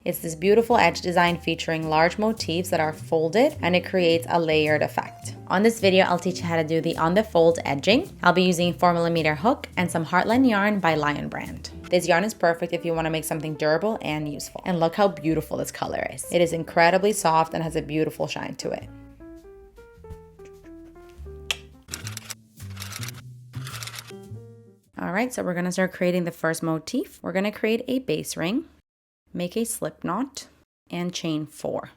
It's this beautiful edge design featuring large motifs that are folded, and it creates a layered effect. On this video, I'll teach you how to do the on the fold edging. I'll be using a 4mm hook and some Heartland yarn by Lion brand. This yarn is perfect if you want to make something durable and useful. And look how beautiful this color is. It is incredibly soft and has a beautiful shine to it. All right, so we're gonna start creating the first motif. We're gonna create a base ring, make a slip knot, and chain 4.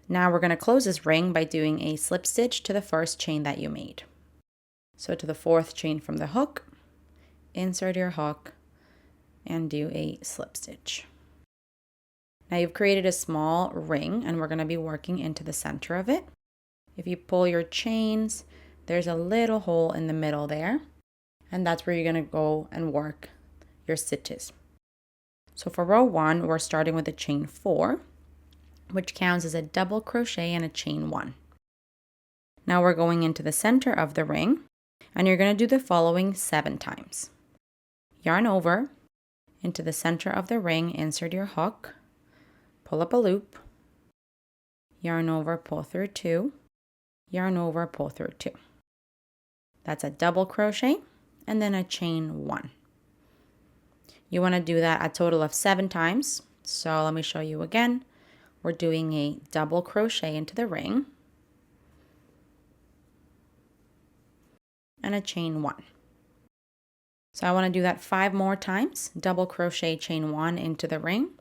Now we're gonna close this ring by doing a slip stitch to the first chain that you made. So to the 4th chain from the hook, insert your hook, and do a slip stitch. Now you've created a small ring, and we're gonna be working into the center of it. If you pull your chains, there's a little hole in the middle there, and that's where you're going to go and work your stitches. So for row 1, we're starting with a chain 4, which counts as a double crochet and a chain 1. Now we're going into the center of the ring, and you're going to do the following 7 times. Yarn over, into the center of the ring, insert your hook, pull up a loop, yarn over, pull through 2, yarn over, pull through 2. That's a double crochet and then a chain 1. You want to do that a total of 7 times. So let me show you again. We're doing a double crochet into the ring and a chain 1. So I want to do that 5 more times. Double crochet, chain 1 into the ring,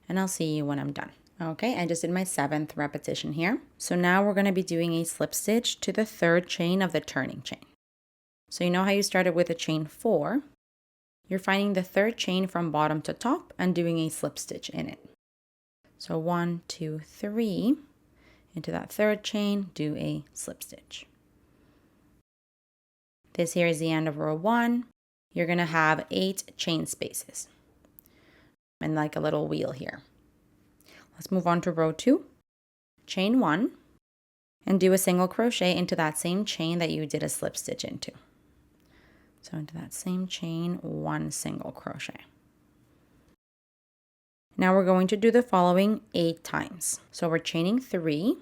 and I'll see you when I'm done. Okay, I just did my 7th repetition here. So now we're going to be doing a slip stitch to the 3rd chain of the turning chain. So you know how you started with a chain 4? You're finding the 3rd chain from bottom to top and doing a slip stitch in it. So 1, 2, 3, into that 3rd chain, do a slip stitch. This here is the end of row 1. You're going to have 8 chain spaces and like a little wheel here. Let's move on to row 2, chain 1, and do a single crochet into that same chain that you did a slip stitch into. So into that same chain, 1 single crochet. Now we're going to do the following 8 times. So we're chaining 3,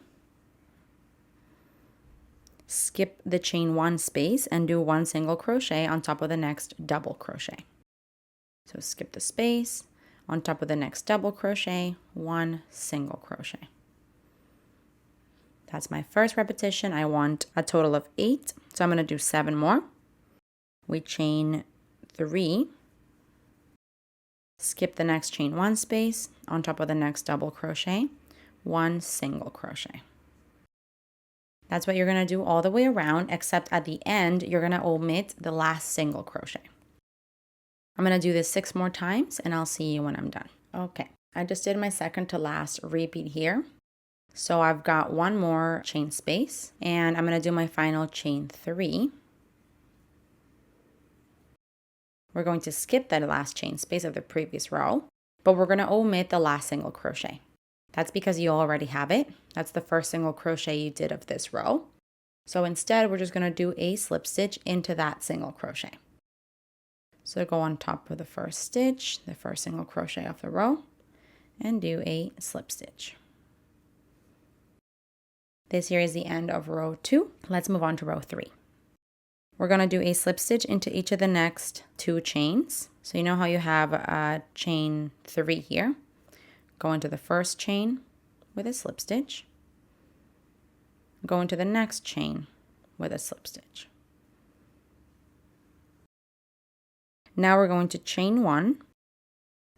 skip the chain 1 space and do 1 single crochet on top of the next double crochet. So skip the space. On top of the next double crochet, 1 single crochet. That's my first repetition. I want a total of 8, so I'm going to do 7 more. We chain 3, skip the next chain 1 space, on top of the next double crochet, 1 single crochet. That's what you're going to do all the way around, except at the end, you're going to omit the last single crochet. I'm going to do this 6 more times and I'll see you when I'm done. Okay, I just did my second to last repeat here. So I've got 1 more chain space and I'm going to do my final chain 3. We're going to skip that last chain space of the previous row, but we're going to omit the last single crochet. That's because you already have it. That's the first single crochet you did of this row. So instead, we're just going to do a slip stitch into that single crochet. So go on top of the first stitch, the first single crochet of the row, and do a slip stitch. This here is the end of row 2. Let's move on to row 3. We're going to do a slip stitch into each of the next 2 chains. So you know how you have a chain 3 here. Go into the first chain with a slip stitch. Go into the next chain with a slip stitch. Now we're going to chain 1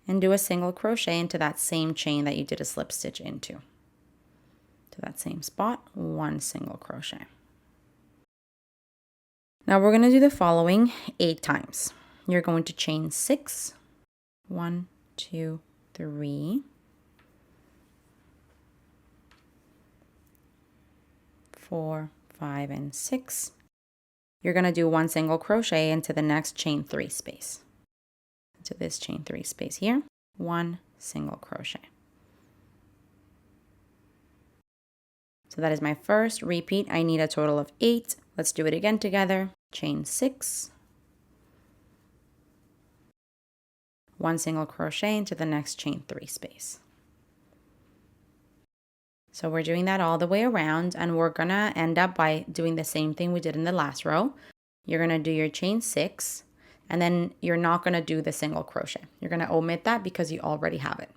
and do a single crochet into that same chain that you did a slip stitch into. To that same spot, 1 single crochet. Now we're going to do the following 8 times. You're going to chain 6, 1, 2, 3, 4, 5, and 6. You're going to do 1 single crochet into the next chain 3 space. Into this chain 3 space here, 1 single crochet. So that is my first repeat. I need a total of 8. Let's do it again together. Chain 6, 1 single crochet into the next chain 3 space. So we're doing that all the way around, and we're gonna end up by doing the same thing we did in the last row. You're gonna do your chain 6, and then you're not gonna do the single crochet. You're gonna omit that because you already have it.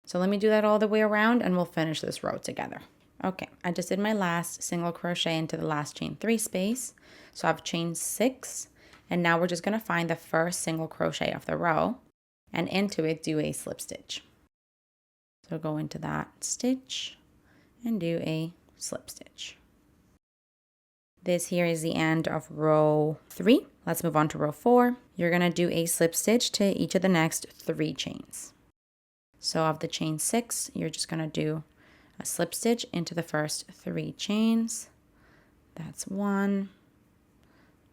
So let me do that all the way around and we'll finish this row together. Okay, I just did my last single crochet into the last chain 3 space. So I've chained 6, and now we're just gonna find the first single crochet of the row and into it do a slip stitch. So go into that stitch and do a slip stitch. This here is the end of row 3. Let's move on to row 4. You're gonna do a slip stitch to each of the next 3 chains. So of the chain 6, you're just gonna do a slip stitch into the first 3 chains. That's 1,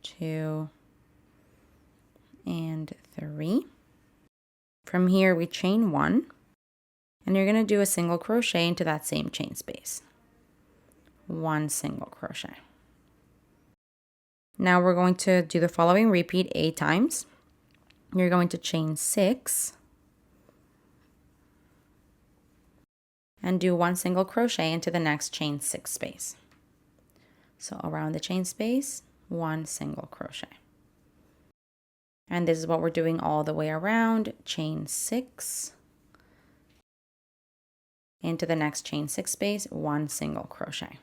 2, and 3. From here we chain 1, and you're gonna do a single crochet into that same chain space. 1 single crochet. Now we're going to do the following repeat 8 times. You're going to chain 6 and do 1 single crochet into the next chain 6 space. So around the chain space, 1 single crochet. And this is what we're doing all the way around. Chain 6 into the next chain 6 space, 1 single crochet.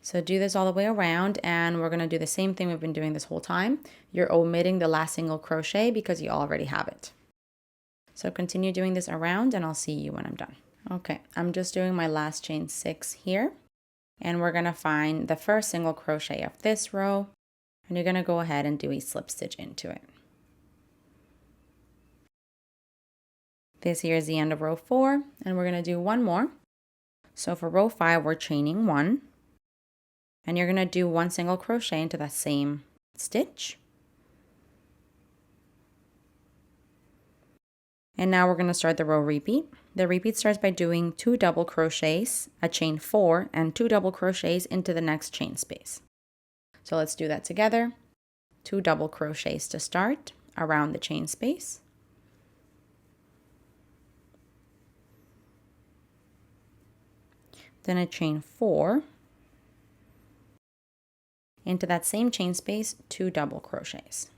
So do this all the way around, and we're gonna do the same thing we've been doing this whole time. You're omitting the last single crochet because you already have it. So continue doing this around and I'll see you when I'm done. Okay, I'm just doing my last chain 6 here, and we're gonna find the first single crochet of this row, and you're gonna go ahead and do a slip stitch into it. This here is the end of row 4, and we're gonna do one more. So for row 5, we're chaining 1, and you're gonna do 1 single crochet into that same stitch. And now we're going to start the row repeat. The repeat starts by doing 2 double crochets, a chain 4, and 2 double crochets into the next chain space. So let's do that together. 2 double crochets to start around the chain space. Then a chain 4. Into that same chain space, 2 double crochets.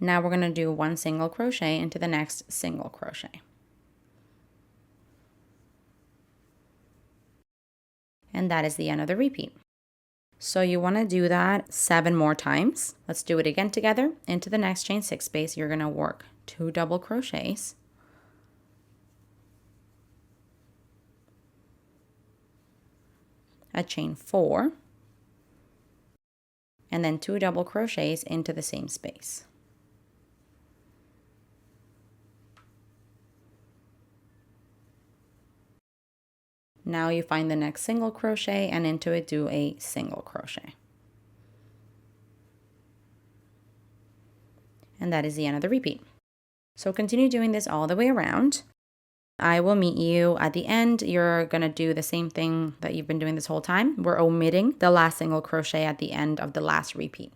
Now we're going to do 1 single crochet into the next single crochet. And that is the end of the repeat. So you want to do that 7 more times. Let's do it again together. Into the next chain 6 space, you're going to work 2 double crochets. A chain 4. And then 2 double crochets into the same space. Now you find the next single crochet and into it do a single crochet. And that is the end of the repeat. So continue doing this all the way around. I will meet you at the end. You're going to do the same thing that you've been doing this whole time. We're omitting the last single crochet at the end of the last repeat.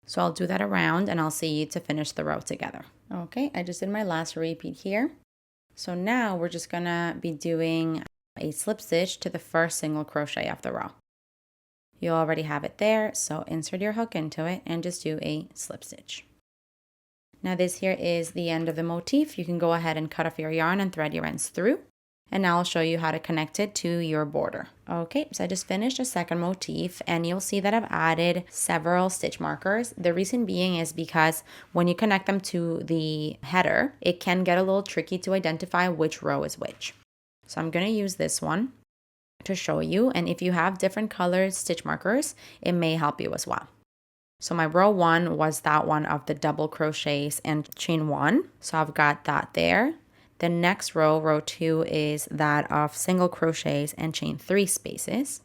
So I'll do that around and I'll see you to finish the row together. Okay, I just did my last repeat here. So now we're just going to be doing a slip stitch to the first single crochet of the row. You already have it there, so insert your hook into it and just do a slip stitch. Now this here is the end of the motif. You can go ahead and cut off your yarn and thread your ends through. And now I'll show you how to connect it to your border. Okay, so I just finished a second motif and you'll see that I've added several stitch markers. The reason being is because when you connect them to the header, it can get a little tricky to identify which row is which. So I'm going to use this one to show you, and if you have different colored stitch markers, it may help you as well. So my row 1 was that one of the double crochets and chain 1. So I've got that there. The next row, row 2, is that of single crochets and chain 3 spaces.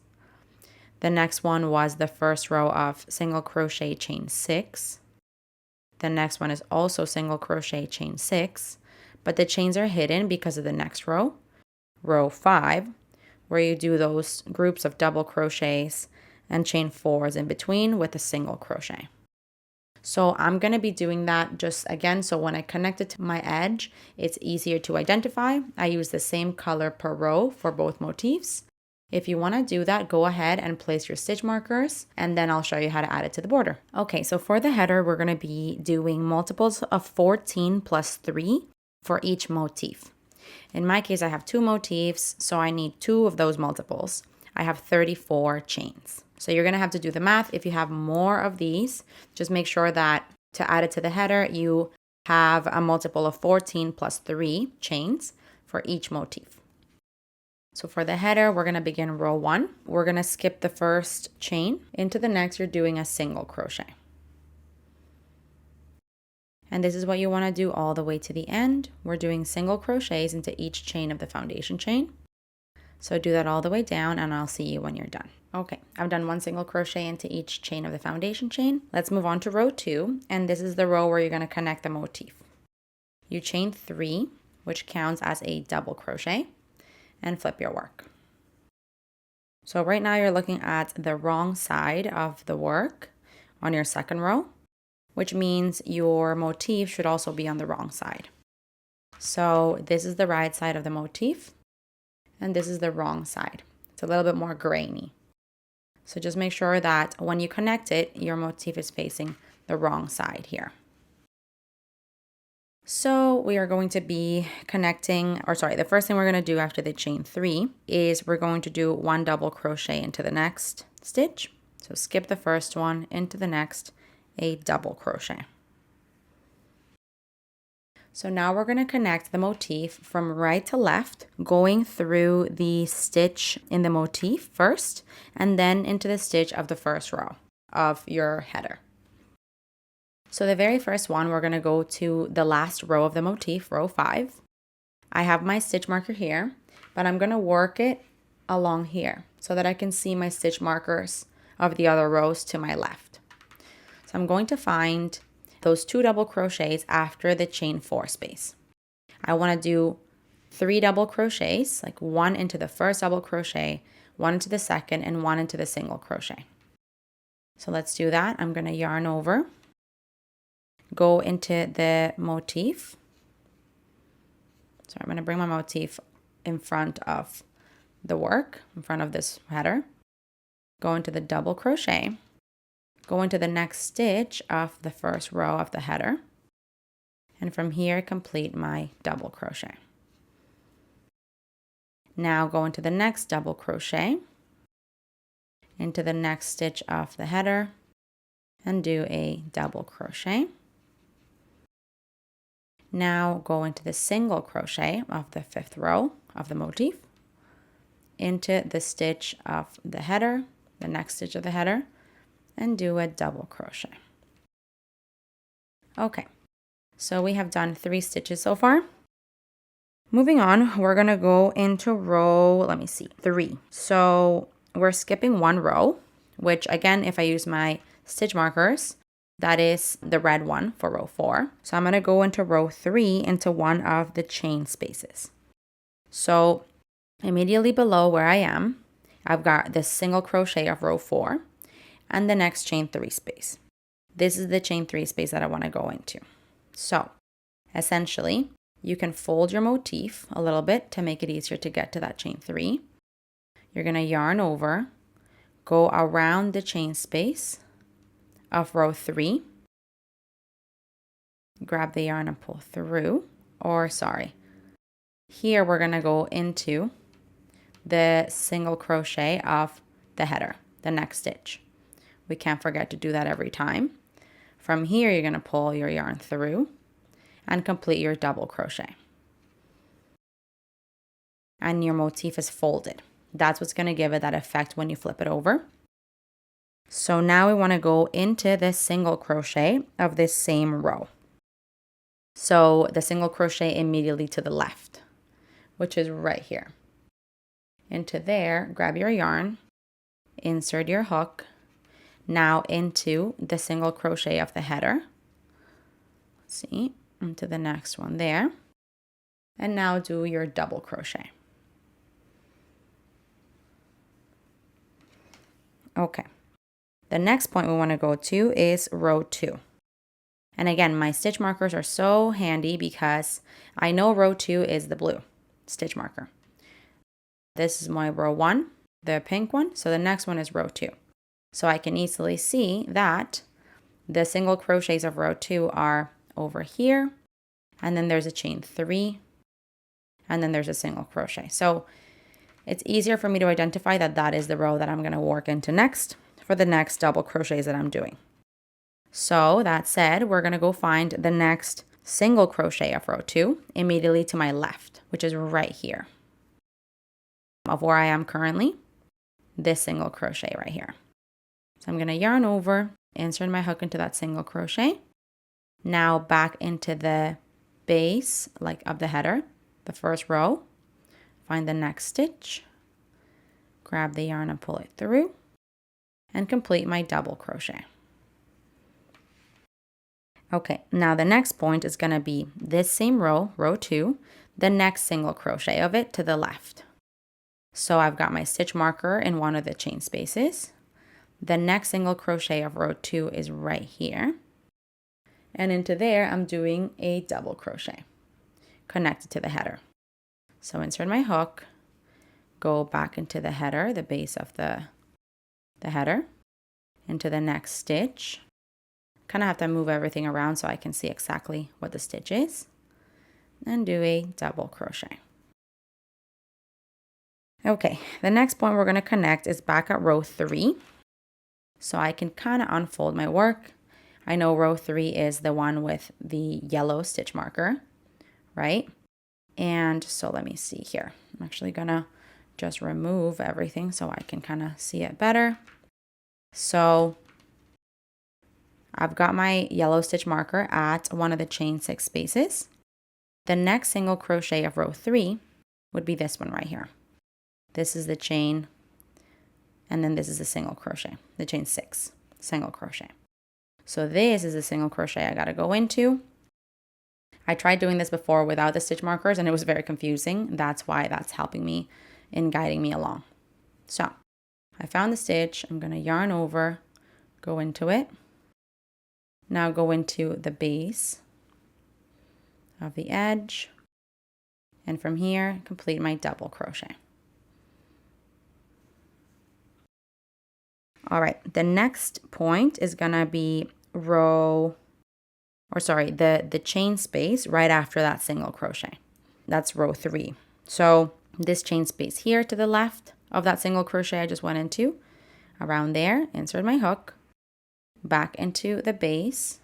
The next one was the first row of single crochet chain 6. The next one is also single crochet chain 6, but the chains are hidden because of the next row. row 5, where you do those groups of double crochets and chain 4s in between with a single crochet. So I'm going to be doing that just again, so when I connect it to my edge, it's easier to identify. I use the same color per row for both motifs. If you want to do that, go ahead and place your stitch markers, and then I'll show you how to add it to the border. Okay, so for the header, we're going to be doing multiples of 14 plus 3 for each motif. In my case, I have 2 motifs, so I need 2 of those multiples. I have 34 chains. So you're going to have to do the math. If you have more of these, just make sure that to add it to the header, you have a multiple of 14 plus 3 chains for each motif. So for the header, we're going to begin row 1. We're going to skip the first chain. Into the next, you're doing a single crochet. And this is what you want to do all the way to the end. We're doing single crochets into each chain of the foundation chain. So do that all the way down, and I'll see you when you're done. Okay, I've done 1 single crochet into each chain of the foundation chain. Let's move on to row 2, and this is the row where you're going to connect the motif. You chain 3, which counts as a double crochet, and flip your work. So right now you're looking at the wrong side of the work on your second row, which means your motif should also be on the wrong side. So this is the right side of the motif, and this is the wrong side. It's a little bit more grainy. So just make sure that when you connect it, your motif is facing the wrong side here. So we are going to be connecting, the first thing we're going to do after the chain 3 is we're going to do 1 double crochet into the next stitch. So skip the first one, into the next, a double crochet. So now we're going to connect the motif from right to left, going through the stitch in the motif first, and then into the stitch of the first row of your header. So the very first one, we're going to go to the last row of the motif, row 5. I have my stitch marker here, but I'm going to work it along here so that I can see my stitch markers of the other rows to my left. So I'm going to find those 2 double crochets after the chain 4 space. I want to do 3 double crochets, like 1 into the first double crochet, 1 into the second, and 1 into the single crochet. So let's do that. I'm going to yarn over, go into the motif. So I'm going to bring my motif in front of the work, in front of this header, go into the double crochet, go into the next stitch of the first row of the header, and from here complete my double crochet. Now go into the next double crochet, into the next stitch of the header, and do a double crochet. Now go into the single crochet of the 5th row of the motif, into the stitch of the header, the next stitch of the header, and do a double crochet. Okay, so we have done 3 stitches so far. Moving on, we're going to go into row, 3. So we're skipping 1 row, which again, if I use my stitch markers, that is the red one for row 4. So I'm going to go into row 3 into one of the chain spaces. So immediately below where I am, I've got this single crochet of row 4 and the next chain 3 space. This is the chain 3 space that I want to go into. So essentially, you can fold your motif a little bit to make it easier to get to that chain 3. You're going to yarn over, go around the chain space of row 3, grab the yarn and pull through, here we're going to go into the single crochet of the header, the next stitch. We can't forget to do that every time. From here, you're going to pull your yarn through and complete your double crochet. And your motif is folded. That's what's going to give it that effect when you flip it over. So now we want to go into the single crochet of this same row. So the single crochet immediately to the left, which is right here. Into there, grab your yarn, insert your hook, now into the single crochet of the header. Let's see, into the next one there. And now do your double crochet. Okay. The next point we want to go to is row 2. And again, my stitch markers are so handy because I know row 2 is the blue stitch marker. This is my row 1, the pink one. So the next one is row 2. So I can easily see that the single crochets of row 2 are over here. And then there's a chain 3. And then there's a single crochet. So it's easier for me to identify that that is the row that I'm going to work into next for the next double crochets that I'm doing. So that said, we're going to go find the next single crochet of row 2 immediately to my left, which is right here of where I am currently, this single crochet right here. So I'm going to yarn over, insert my hook into that single crochet. Now back into the base, like of the header, the first row, find the next stitch, grab the yarn and pull it through, and complete my double crochet. Okay, now the next point is going to be this same row, row 2, the next single crochet of it to the left. So I've got my stitch marker in one of the chain spaces. The next single crochet of row 2 is right here. And into there, I'm doing a double crochet connected to the header. So insert my hook, go back into the header, the base of the header, into the next stitch. Kind of have to move everything around so I can see exactly what the stitch is, and do a double crochet. Okay, the next point we're going to connect is back at row 3. So I can kind of unfold my work. I know row 3 is the one with the yellow stitch marker, right? And so let me see here. I'm actually going to just remove everything so I can kind of see it better. So I've got my yellow stitch marker at one of the chain 6 spaces. The next single crochet of row 3 would be this one right here. This is the chain, and then this is the single crochet, the chain 6, single crochet. So this is a single crochet I got to go into. I tried doing this before without the stitch markers and it was very confusing. That's why that's helping me in guiding me along. So I found the stitch. I'm going to yarn over, go into it. Now go into the base of the edge, and from here complete my double crochet. All right, the next point is gonna be the chain space right after that single crochet. That's row 3. So this chain space here to the left of that single crochet I just went into, around there, insert my hook, back into the base,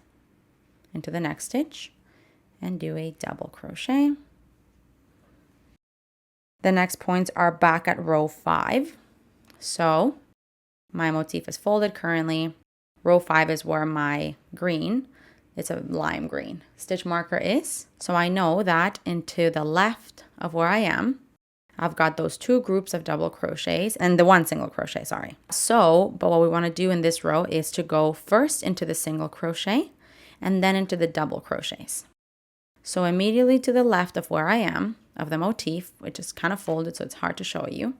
into the next stitch, and do a double crochet. The next points are back at row 5. So my motif is folded currently. Row 5 is where my green, it's a lime green, stitch marker is. So I know that into the left of where I am, I've got those 2 groups of double crochets and the 1 single crochet, sorry. But what we want to do in this row is to go first into the single crochet and then into the double crochets. So immediately to the left of where I am, of the motif, which is kind of folded so it's hard to show you,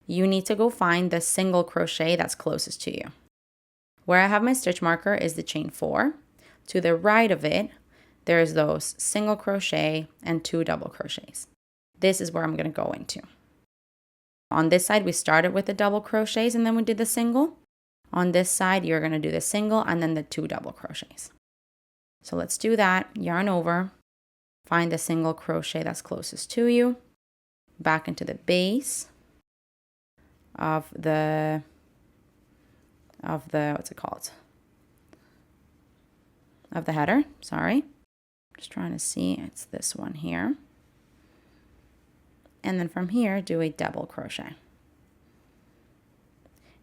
you need to go find the single crochet that's closest to you. Where I have my stitch marker is the chain 4. To the right of it, there's those single crochet and 2 double crochets. This is where I'm going to go into. On this side, we started with the double crochets and then we did the single. On this side, you're going to do the single and then the 2 double crochets. So let's do that. Yarn over, find the single crochet that's closest to you, back into the base of the what's it called? Of the header, sorry. Just trying to see, it's this one here. And then from here, do a double crochet.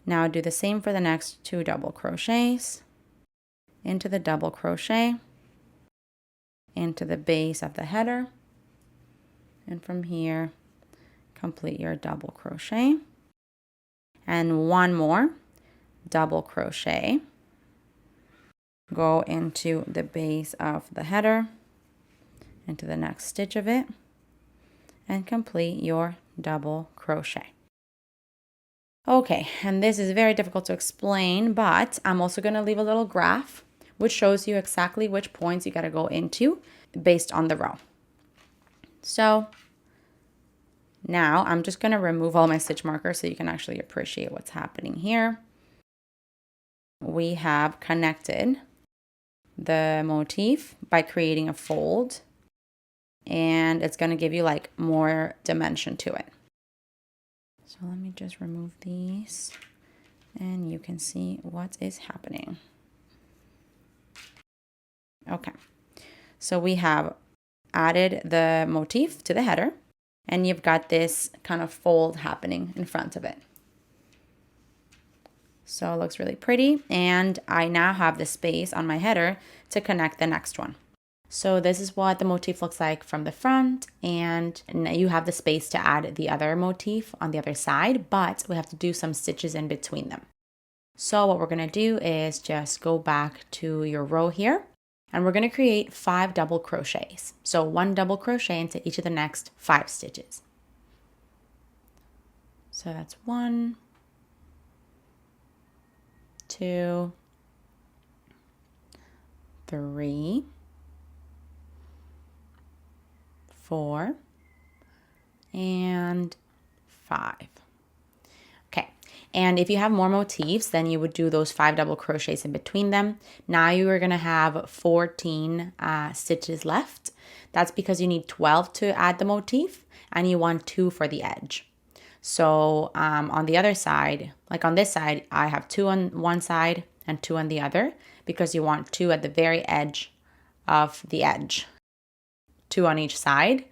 Now do the same for the next 2 double crochets, into the double crochet, into the base of the header, and from here, complete your double crochet. And 1 more double crochet. Go into the base of the header, into the next stitch of it, and complete your double crochet. Okay, and this is very difficult to explain, but I'm also going to leave a little graph which shows you exactly which points you got to go into based on the row. So now I'm just going to remove all my stitch markers so you can actually appreciate what's happening here. We have connected the motif by creating a fold, and it's going to give you like more dimension to it. So let me just remove these and you can see what is happening. Okay, so we have added the motif to the header and you've got this kind of fold happening in front of it. So it looks really pretty, and I now have the space on my header to connect the next one. So this is what the motif looks like from the front, and you have the space to add the other motif on the other side, but we have to do some stitches in between them. So what we're going to do is just go back to your row here, and we're going to create 5 double crochets. So 1 double crochet into each of the next 5 stitches. So that's 1, 2, 3, 4, and 5. Okay, and if you have more motifs, then you would do those 5 double crochets in between them. Now you are going to have 14 stitches left. That's because you need 12 to add the motif, and you want 2 for the edge. So on the other side, like on this side, I have 2 on one side and 2 on the other, because you want 2 at the very edge of the edge, 2 on each side,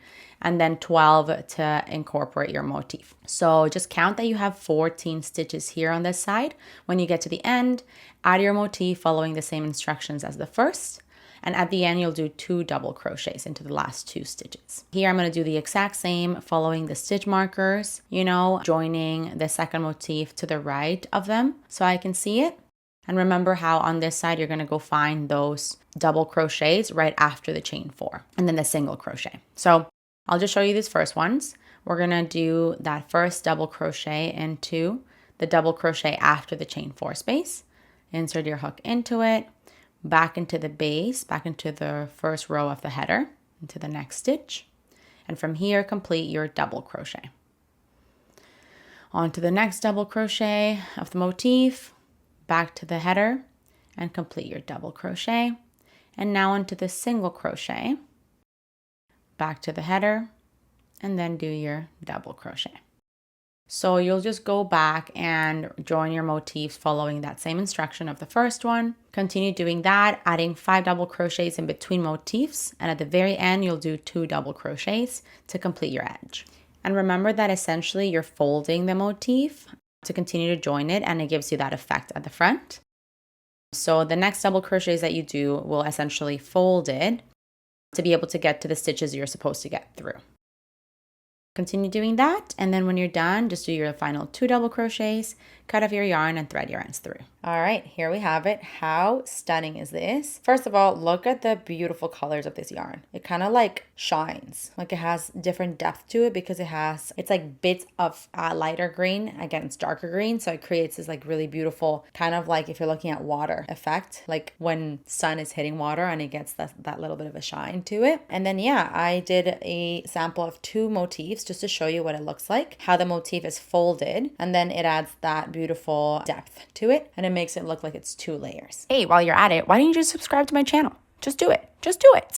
and then 12 to incorporate your motif. So just count that you have 14 stitches here on this side. When you get to the end, add your motif following the same instructions as the first. And at the end, you'll do 2 double crochets into the last 2 stitches. Here, I'm going to do the exact same, following the stitch markers, joining the second motif to the right of them so I can see it. And remember how on this side, you're going to go find those double crochets right after the chain 4 and then the single crochet. So I'll just show you these first ones. We're going to do that first double crochet into the double crochet after the chain 4 space. Insert your hook into it, back into the base, back into the first row of the header, into the next stitch. And from here, complete your double crochet. On to the next double crochet of the motif, back to the header, and complete your double crochet. And now onto the single crochet, back to the header, and then do your double crochet. So you'll just go back and join your motifs following that same instruction of the first one. Continue doing that, adding 5 double crochets in between motifs, and at the very end you'll do 2 double crochets to complete your edge. And remember that essentially you're folding the motif to continue to join it, and it gives you that effect at the front. So the next double crochets that you do will essentially fold it to be able to get to the stitches you're supposed to get through. Continue doing that, and then when you're done, just do your final 2 double crochets, cut off your yarn, and thread your ends through. All right, here we have it. How stunning is this? First of all, look at the beautiful colors of this yarn. It kind of like shines, like it has different depth to it because it's like bits of lighter green against darker green, so it creates this like really beautiful, kind of like if you're looking at water effect, like when sun is hitting water and it gets that little bit of a shine to it. And then yeah, I did a sample of 2 motifs just to show you what it looks like, how the motif is folded, and then it adds that beautiful depth to it, and it makes it look like it's 2 layers. Hey, while you're at it, why don't you just subscribe to my channel? Just do it. Just do it.